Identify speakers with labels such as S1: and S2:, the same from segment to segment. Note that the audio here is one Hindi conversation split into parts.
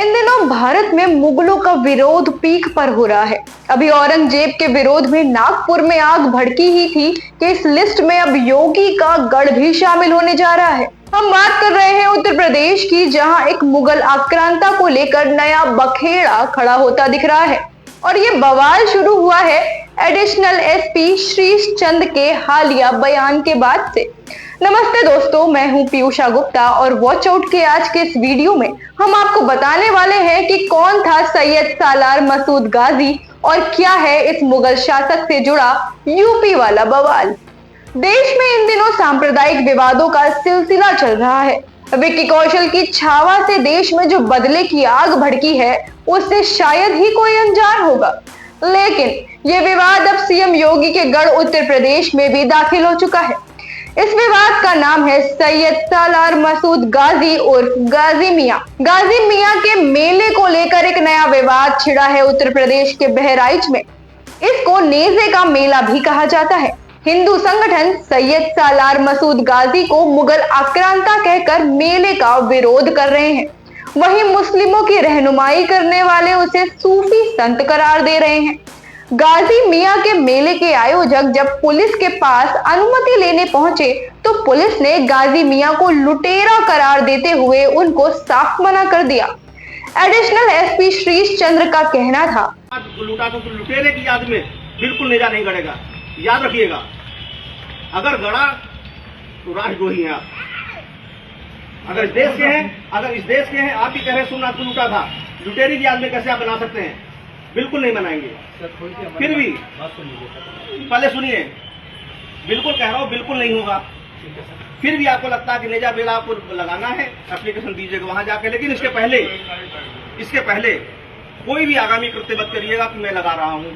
S1: इन दिनों भारत में मुगलों का विरोध पीक पर हो रहा है। अभी औरंगजेब के विरोध में नागपुर में आग भड़की ही थी कि इस लिस्ट में अब योगी का गढ़ भी शामिल होने जा रहा है। हम बात कर रहे हैं उत्तर प्रदेश की, जहां एक मुगल आक्रांता को लेकर नया बखेड़ा खड़ा होता दिख रहा है। और ये बवाल शुरू हुआ है एडिशनल एसपी श्रीश चंद के हालिया बयान के बाद से। नमस्ते दोस्तों, मैं हूं पीयूषा गुप्ता और वॉच आउट के आज के इस वीडियो में हम आपको बताने वाले हैं कि कौन था सैयद सालार मसूद गाजी और क्या है इस मुगल शासक से जुड़ा यूपी वाला बवाल। देश में इन दिनों सांप्रदायिक विवादों का सिलसिला चल रहा है। विक्की कौशल की छावा से देश में जो बदले की आग भड़की है, उससे शायद ही कोई अनजान होगा। लेकिन ये विवाद अब सीएम योगी के गढ़ उत्तर प्रदेश में भी दाखिल हो चुका है। इस विवाद का नाम है सैयद सालार मसूद गाजी उर्फ गाजी मियां। गाजी मियां के मेले को लेकर एक नया विवाद छिड़ा है उत्तर प्रदेश के बहराइच में। इसको नेज़े का मेला भी कहा जाता है। हिंदू संगठन सैयद सालार मसूद गाजी को मुगल आक्रांता कहकर मेले का विरोध कर रहे हैं। वहीं मुस्लिमों की रहनुमाई करने वाले उसे सूफी संत करार दे रहे हैं। गाजी मियां के मेले के आयोजक जब पुलिस के पास अनुमति लेने पहुंचे तो पुलिस ने गाजी मियां को लुटेरा करार देते हुए उनको साफ मना कर दिया। एडिशनल एसपी श्रीश चंद्र का कहना था,
S2: लूटा तो लुटेरे की याद में बिल्कुल नेजा नहीं गड़ेगा। याद रखिएगा, अगर गड़ा तो राजद्रोही हैं आप। अगर इस देश के हैं, आप ही कह रहे सोमनाथ को लूटा था, लुटेरे की याद में कैसे आप बना सकते हैं? बिल्कुल नहीं बनाएंगे। फिर भी पहले सुनिए, बिल्कुल कह रहा हूं, बिल्कुल नहीं होगा। फिर भी आपको लगता है कि नेजा बेड़ा आपको लगाना है, एप्लीकेशन दीजिएगा वहां जाके। लेकिन इसके पहले कोई भी आगामी कृत्य मत करिएगा कि मैं लगा रहा हूं।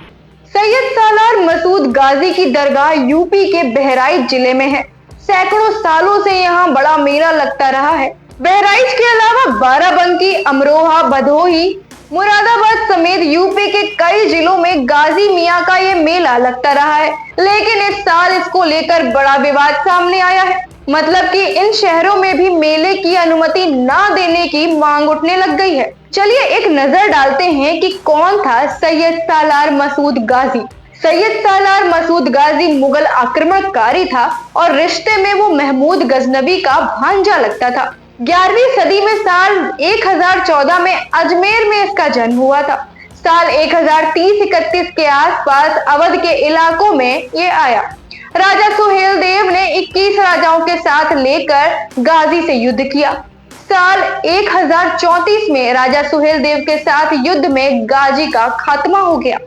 S1: सैयद सालार मसूद गाजी की दरगाह यूपी के बहराइच जिले में है। सैकड़ों सालों से यहाँ बड़ा मेला लगता रहा है। बहराइच के अलावा बाराबंकी, अमरोहा, भदोही, मुरादाबाद समेत यूपी के कई जिलों में गाजी मियां का ये मेला लगता रहा है। लेकिन इस साल इसको लेकर बड़ा विवाद सामने आया है। मतलब कि इन शहरों में भी मेले की अनुमति ना देने की मांग उठने लग गई है। चलिए एक नजर डालते हैं कि कौन था सैयद सालार मसूद गाजी। सैयद सालार मसूद गाजी मुगल आक्रमणकारी था और रिश्ते में वो महमूद गजनवी का भांजा लगता था। 11वीं सदी में साल 1014 में अजमेर में इसका जन्म हुआ था। साल 1030-31 के आसपास अवध के इलाकों में ये आया। राजा सुहेल देव ने 21 राजाओं के साथ लेकर गाजी से युद्ध किया। साल 1034 में राजा सुहेल देव के साथ युद्ध में गाजी का खात्मा हो गया।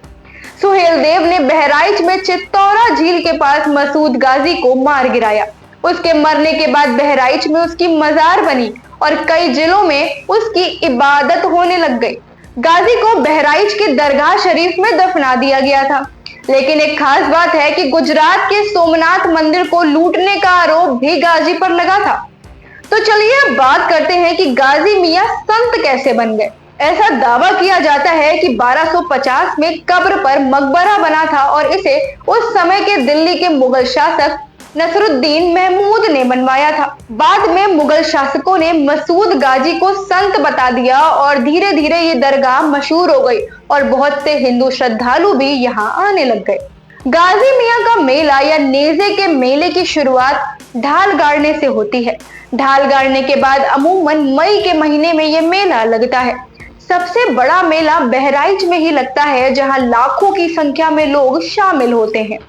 S1: सुहेल देव ने बहराइच में चित्तौरा झील के पास मसूद गाजी को मार गिराया। उसके मरने के बाद बहराइच में उसकी मजार बनी और कई जिलों में उसकी इबादत होने लग गई। गाजी को बहराइच के दरगाह शरीफ में दफना दिया गया था। लेकिन एक खास बात है कि गुजरात के सोमनाथ मंदिर को लूटने का आरोप भी गाजी पर लगा था। तो चलिए अब बात करते हैं कि गाजी मियां संत कैसे बन गए। ऐसा दावा किया जाता है कि 1250 में कब्र पर मकबरा बना था और इसे उस समय के दिल्ली के मुगल शासक नसरुद्दीन महमूद ने बनवाया था। बाद में मुगल शासकों ने मसूद गाजी को संत बता दिया और धीरे धीरे ये दरगाह मशहूर हो गई और बहुत से हिंदू श्रद्धालु भी यहाँ आने लग गए। गाजी मियां का मेला या नेज़े के मेले की शुरुआत ढाल गाड़ने से होती है। ढाल गाड़ने के बाद अमूमन मई के महीने में ये मेला लगता है। सबसे बड़ा मेला बहराइच में ही लगता है, जहाँ लाखों की संख्या में लोग शामिल होते हैं।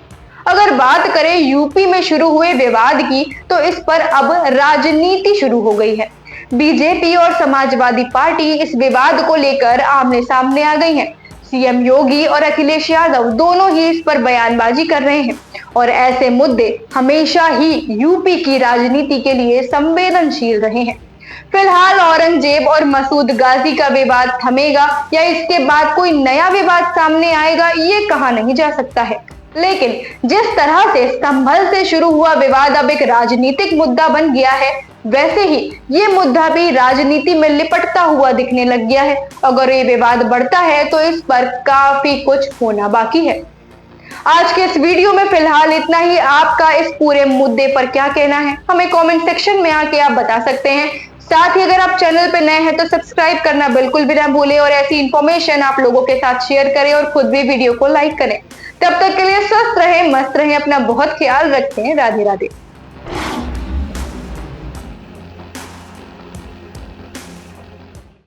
S1: अगर बात करें यूपी में शुरू हुए विवाद की, तो इस पर अब राजनीति शुरू हो गई है। बीजेपी और समाजवादी पार्टी इस विवाद को लेकर आमने सामने आ गई हैं। सीएम योगी और अखिलेश यादव दोनों ही इस पर बयानबाजी कर रहे हैं और ऐसे मुद्दे हमेशा ही यूपी की राजनीति के लिए संवेदनशील रहे हैं। फिलहाल औरंगजेब और मसूद गाजी का विवाद थमेगा या इसके बाद कोई नया विवाद सामने आएगा, ये कहा नहीं जा सकता है। लेकिन जिस तरह से संभल से शुरू हुआ विवाद अब एक राजनीतिक मुद्दा बन गया है, वैसे ही ये मुद्दा भी राजनीति में लिपटता हुआ दिखने लग गया है। अगर ये विवाद बढ़ता है तो इस पर काफी कुछ होना बाकी है। आज के इस वीडियो में फिलहाल इतना ही। आपका इस पूरे मुद्दे पर क्या कहना है, हमें कमेंट सेक्शन में आके आप बता सकते हैं। साथ ही अगर आप चैनल पे नए हैं तो सब्सक्राइब करना बिल्कुल भी ना भूलें और ऐसी इन्फॉर्मेशन आप लोगों के साथ शेयर करें और खुद भी वीडियो को लाइक करें। तब तक के लिए स्वस्थ रहें, मस्त रहें, अपना बहुत ख्याल रखें। राधे राधे।